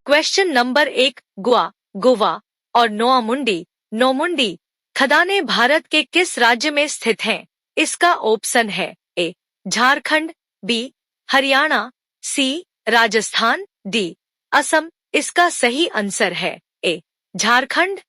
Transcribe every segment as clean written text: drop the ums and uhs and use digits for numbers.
Question number 1, Goa, Goa और नोमुंडी खदानें भारत के किस राज्य में स्थित हैं? इसका ऑप्शन है ए झारखंड, बी हरियाणा, सी राजस्थान, डी असम। इसका सही आंसर है ए Jharkhand.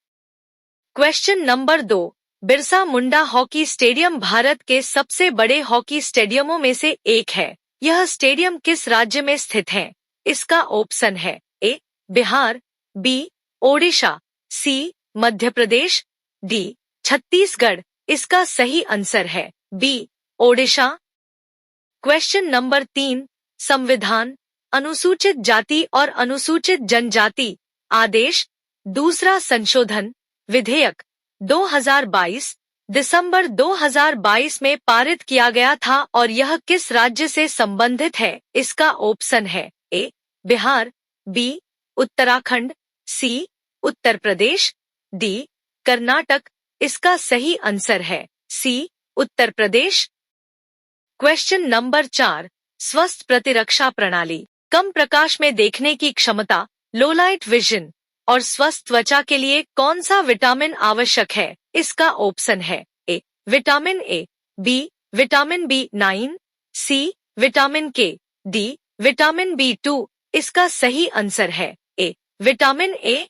Question number 2, Birsa Munda hockey stadium Bharat के सबसे बड़े हॉकी स्टेडियमों में से एक है। यह स्टेडियम किस राज्य में स्थित है? इसका ऑप्शन है ए बिहार, बी ओडिशा, सी मध्य प्रदेश, डी छत्तीसगढ़। इसका सही आंसर है बी ओडिशा। क्वेश्चन नंबर 3, संविधान अनुसूचित जाति और अनुसूचित जनजाति आदेश दूसरा संशोधन विधेयक 2022 दिसंबर 2022 में पारित किया गया था और यह किस राज्य से संबंधित है? इसका ऑप्शन है ए बिहार, बी उत्तराखंड, सी उत्तर प्रदेश, डी कर्नाटक। इसका सही आंसर है सी उत्तर प्रदेश। क्वेश्चन नंबर 4, स्वस्थ प्रतिरक्षा प्रणाली कम प्रकाश में देखने की क्षमता, लो लाइट विजन और स्वस्थ त्वचा के लिए कौन सा विटामिन आवश्यक है? इसका ऑप्शन है A vitamin A, B vitamin B9, C vitamin K, D vitamin B2। इसका सही आंसर है A vitamin A.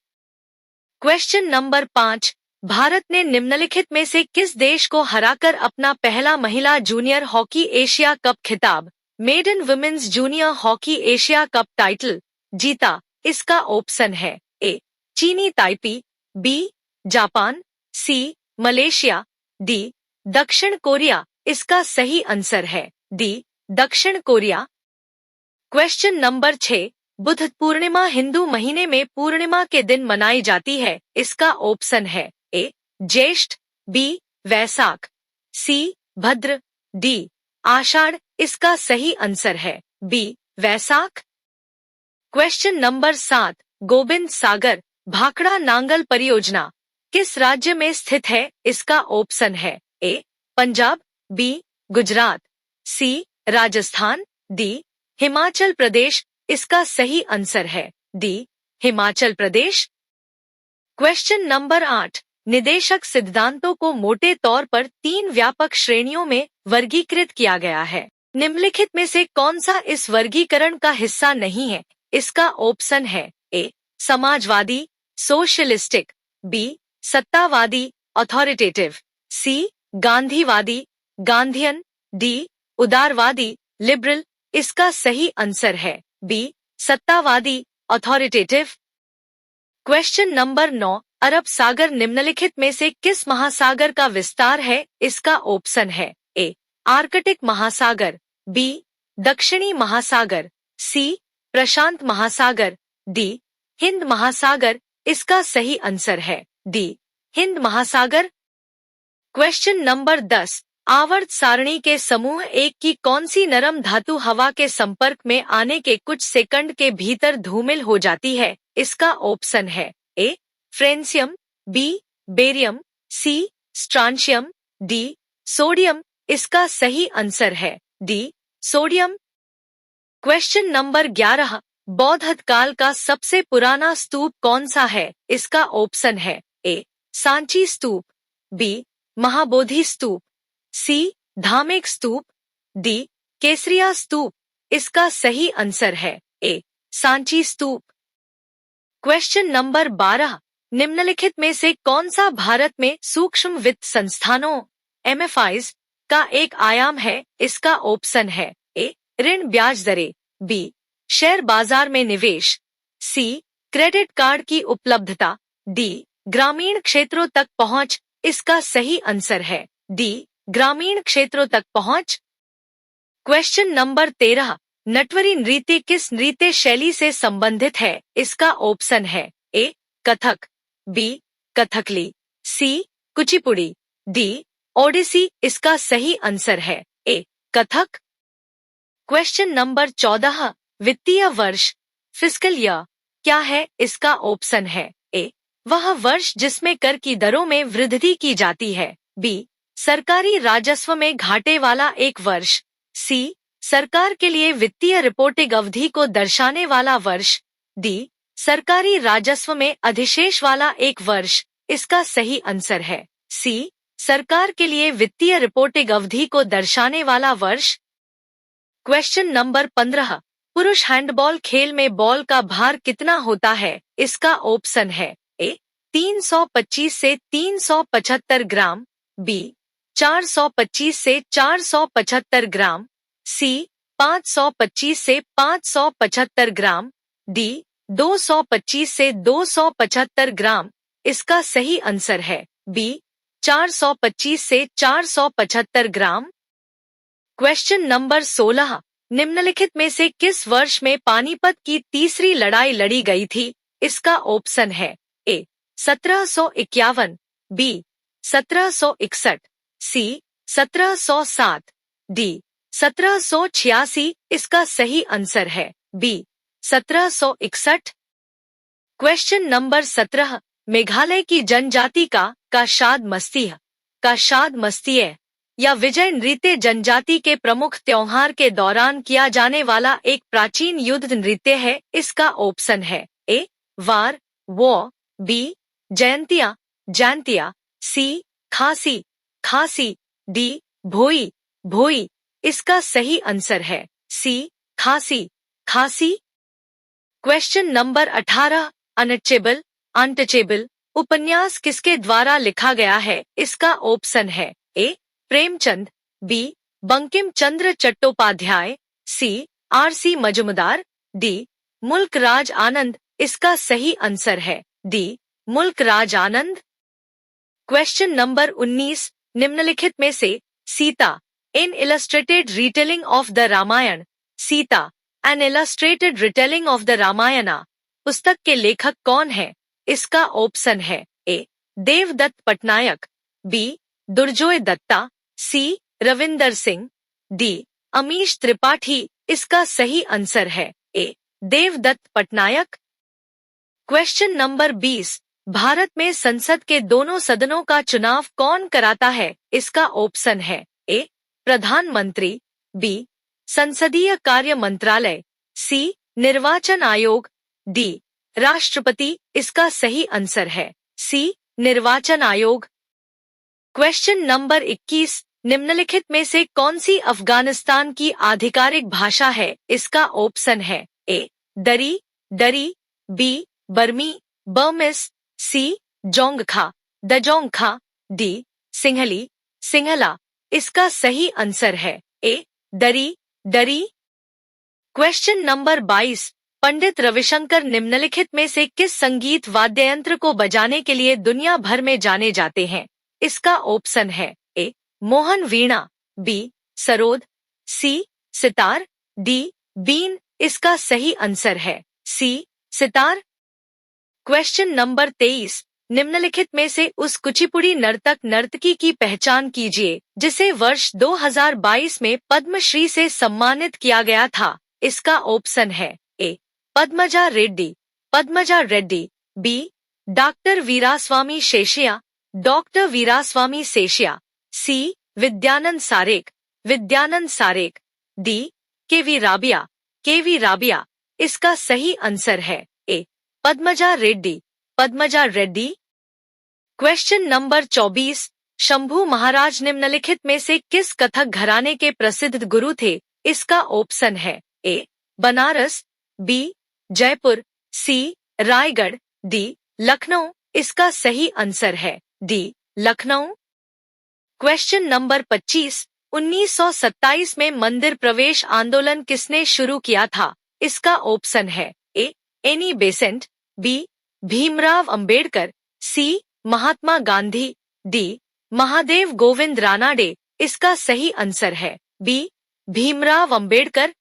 Question number 5, Bharat ने निम्नलिखित में से किस देश को हराकर अपना पहला महिला जूनियर हॉकी एशिया कप खिताब, maiden women's junior hockey Asia cup title जीता? इसका ऑप्शन है ए चीनी Taipei, B Japan, C Malaysia, D दक्षिण कोरिया। इसका सही आंसर है डी दक्षिण Korea. Question number 6, Buddh Purnima Hindu महीने में पूर्णिमा के दिन मनाई जाती है। इसका ऑप्शन है ए ज्येष्ठ, बी वैसाख, सी भद्र, डी आषाढ़। इसका सही आंसर है B Vaishakh. Question number 7, Gobind Sagar Bhakra Nangal परियोजना किस राज्य में स्थित है? इसका ऑप्शन है A Punjab, B Gujarat, C Rajasthan, D Himachal Pradesh. इसका सही आंसर है D Himachal Pradesh. Question number 8, निदेशक सिद्धांतों को मोटे तौर पर 3 व्यापक श्रेणियों में वर्गीकृत किया गया है। निम्नलिखित में से कौन सा इस वर्गीकरण का हिस्सा नहीं है? इसका ऑप्शन है ए समाजवादी सोशलिस्टिक, बी सत्तावादी अथॉरिटेटिव, सी गांधीवादी गांधीयन, डी उदारवादी लिबरल। इसका सही आंसर है बी सत्तावादी अथॉरिटेटिव। क्वेश्चन नंबर 9, अरब सागर निम्नलिखित में से किस महासागर का विस्तार है? इसका ऑप्शन है ए आर्कटिक महासागर, बी दक्षिणी महासागर, सी प्रशांत महासागर, डी हिंद महासागर। इसका सही आंसर है डी हिंद महासागर। क्वेश्चन नंबर 10, आवर्त सारणी के समूह 1 की कौन सी नरम धातु हवा के संपर्क में आने के कुछ सेकंड के भीतर धूमिल हो जाती है? इसका ऑप्शन है ए फ्रेंसियम, बी बेरियम, सी स्ट्रांशियम, डी सोडियम। इसका सही आंसर है डी सोडियम। क्वेश्चन नंबर 11, बौद्ध काल का सबसे पुराना स्तूप कौन सा है? इसका ऑप्शन है ए सांची स्तूप, बी महाबोधि स्तूप, सी धामेक स्तूप, डी केसरिया स्तूप। इसका सही आंसर है ए सांची स्तूप। क्वेश्चन नंबर 12, निम्नलिखित में से कौन सा भारत में सूक्ष्म वित्त संस्थानों MFIs का एक आयाम है? इसका ऑप्शन है ए ऋण ब्याज दरें, बी शेयर बाजार में निवेश, सी क्रेडिट कार्ड की उपलब्धता, डी ग्रामीण क्षेत्रों तक पहुंच। इसका सही आंसर है डी ग्रामीण क्षेत्रों तक पहुंच। क्वेश्चन नंबर 13, नटवरी नृत्य किस नृत्य शैली से संबंधित है? इसका ऑप्शन है ए कथक, बी कथकली, सी कुचिपुड़ी, डी ओडिसी। इसका सही आंसर है ए कथक। क्वेश्चन नंबर 14, वित्तीय वर्ष फिस्कल ईयर क्या है? इसका ऑप्शन है ए वह वर्ष जिसमें कर की दरों में वृद्धि की जाती है, बी सरकारी राजस्व में घाटे वाला एक वर्ष, सी सरकार के लिए वित्तीय रिपोर्टिंग अवधि को दर्शाने वाला वर्ष, डी सरकारी राजस्व में अधिशेष वाला एक वर्ष, इसका सही आंसर है सी, सरकार के लिए वित्तीय रिपोर्टिंग अवधि को दर्शाने वाला वर्ष। क्वेश्चन नंबर 15, पुरुष हैंडबॉल खेल में बॉल का भार कितना होता है? इसका ऑप्शन है ए 325 से 375 ग्राम, बी 425 से 475 ग्राम, सी 525 से 575 ग्राम, डी 225 से 275 ग्राम। इसका सही आंसर है बी 425 से 475 ग्राम। क्वेश्चन नंबर 16, निम्नलिखित में से किस वर्ष में पानीपत की तीसरी लड़ाई लड़ी गई थी? इसका ऑप्शन है ए 1751, बी 1761, सी 1707, डी 1786। इसका सही आंसर है बी 1761। क्वेश्चन नंबर 17, मेघालय की जनजाति का शाद मस्तीय या विजय नृत्य जनजाति के प्रमुख त्योहार के दौरान किया जाने वाला एक प्राचीन युद्ध नृत्य है। इसका ऑप्शन है ए वार वॉ, बी जयंतिया, सी खासी, डी भोई। इसका सही आंसर है सी खासी। क्वेश्चन नंबर 18, अनटचेबल उपन्यास किसके द्वारा लिखा गया है? इसका ऑप्शन है ए प्रेमचंद, बी बंकिम चंद्र चट्टोपाध्याय, सी आर.सी. मजूमदार, डी मुल्क राज आनंद। इसका सही आंसर है डी मुल्क राज आनंद। क्वेश्चन नंबर 19, निम्नलिखित में से Sita in illustrated retelling of the Ramayana, Sita an illustrated retelling of the Ramayana पुस्तक के लेखक कौन है? इसका ऑप्शन है A Devdutt Pattanaik, B Durjoy Datta, C Ravinder Singh, D Amish Tripathi. इसका सही आंसर है A Devdutt Pattanaik. Question number 20, Bharat में संसद के दोनों सदनों का चुनाव कौन कराता है? इसका ऑप्शन है ए प्रधानमंत्री, बी संसदीय कार्य मंत्रालय, सी निर्वाचन आयोग, डी राष्ट्रपति। इसका सही आंसर है सी निर्वाचन आयोग। क्वेश्चन नंबर 21, निम्नलिखित में से कौन सी अफगानिस्तान की आधिकारिक भाषा है? इसका ऑप्शन है ए दरी, बी बर्मिस, सी दजोंगखा, डी सिंहला। इसका सही आंसर है ए दरी। क्वेश्चन नंबर 22, पंडित रविशंकर निम्नलिखित में से किस संगीत वाद्ययंत्र को बजाने के लिए दुनिया भर में जाने जाते हैं? इसका ऑप्शन है A Mohan veena, B sarod, C sitar, D been. इसका सही आंसर है सी सितार। क्वेश्चन नंबर 23, निम्नलिखित में से उस कुचिपुड़ी नर्तकी की पहचान कीजिए जिसे वर्ष 2022 में पद्मश्री से सम्मानित किया गया था। इसका ऑप्शन है ए पद्मजा रेड्डी, बी डॉक्टर वीरास्वामी शेषिया, सी विद्यानंद सारेक, डी केवी राबिया। इसका सही आंसर है ए पद्मजा रेड्डी। क्वेश्चन नंबर 24, शंभू महाराज निम्नलिखित में से किस कथक घराने के प्रसिद्ध गुरु थे? इसका ऑप्शन है ए बनारस, बी जयपुर, सी रायगढ़, डी लखनऊ। इसका सही आंसर है डी लखनऊ। क्वेश्चन नंबर 25, 1927 में मंदिर प्रवेश आंदोलन किसने शुरू किया था? इसका ऑप्शन है A Annie Besant, B Bhimrao Ambedkar, C Mahatma Gandhi, D Mahadev Govind Ranade. इसका सही आंसर है बी भीमराव अंबेडकर।